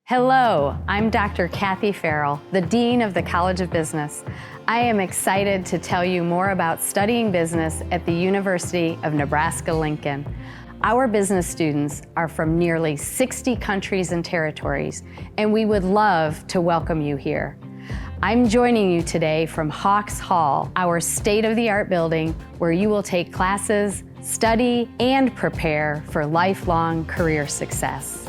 Hello, I'm Dr. Kathy Farrell, the Dean of the College of Business. I am excited to tell you more about studying business at the University of Nebraska-Lincoln. Our business students are from nearly 60 countries and territories, and we would love to welcome you here. I'm joining you today from Hawks Hall, our state-of-the-art building where you will take classes, study, and prepare for lifelong career success.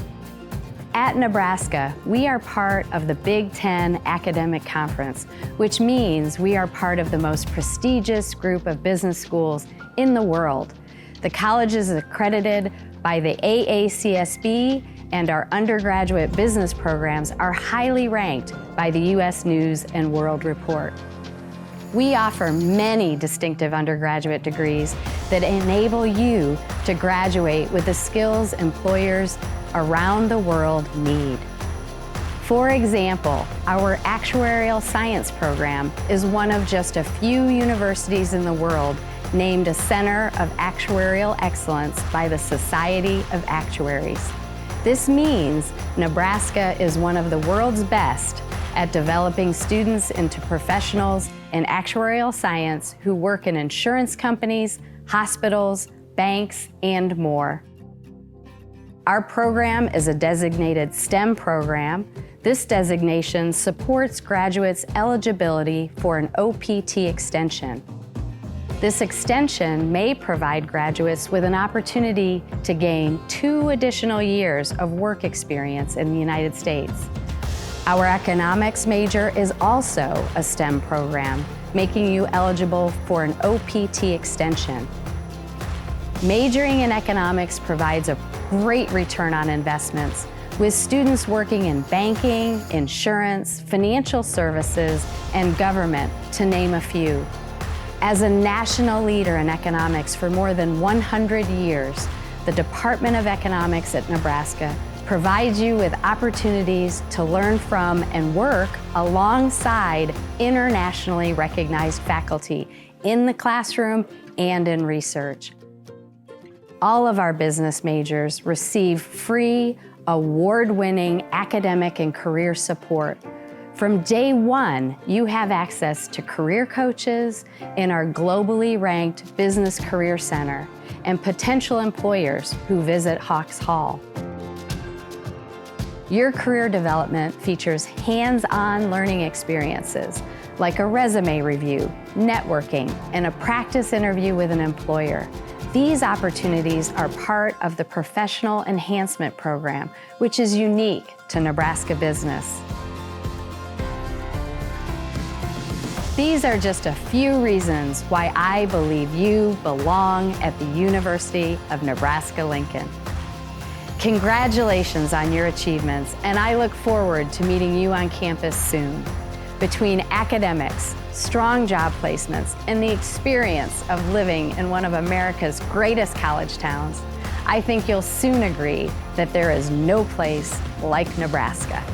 At Nebraska, we are part of the Big Ten Academic Conference, which means we are part of the most prestigious group of business schools in the world. The college is accredited by the AACSB, and our undergraduate business programs are highly ranked by the U.S. News & World Report. We offer many distinctive undergraduate degrees that enable you to graduate with the skills employers around the world need. For example, our actuarial science program is one of just a few universities in the world named a Center of Actuarial Excellence by the Society of Actuaries. This means Nebraska is one of the world's best at developing students into professionals in actuarial science who work in insurance companies, hospitals, banks, and more. Our program is a designated STEM program. This designation supports graduates' eligibility for an OPT extension. This extension may provide graduates with an opportunity to gain 2 additional years of work experience in the United States. Our economics major is also a STEM program, making you eligible for an OPT extension. Majoring in economics provides a great return on investments, with students working in banking, insurance, financial services, and government, to name a few. As a national leader in economics for more than 100 years, the Department of Economics at Nebraska provides you with opportunities to learn from and work alongside internationally recognized faculty in the classroom and in research. All of our business majors receive free, award-winning academic and career support. From day one, you have access to career coaches in our globally ranked Business Career Center and potential employers who visit Hawks Hall. Your career development features hands-on learning experiences like a resume review, networking, and a practice interview with an employer. These opportunities are part of the Professional Enhancement Program, which is unique to Nebraska business. These are just a few reasons why I believe you belong at the University of Nebraska-Lincoln. Congratulations on your achievements, and I look forward to meeting you on campus soon. Between academics, strong job placements, and the experience of living in one of America's greatest college towns, I think you'll soon agree that there is no place like Nebraska.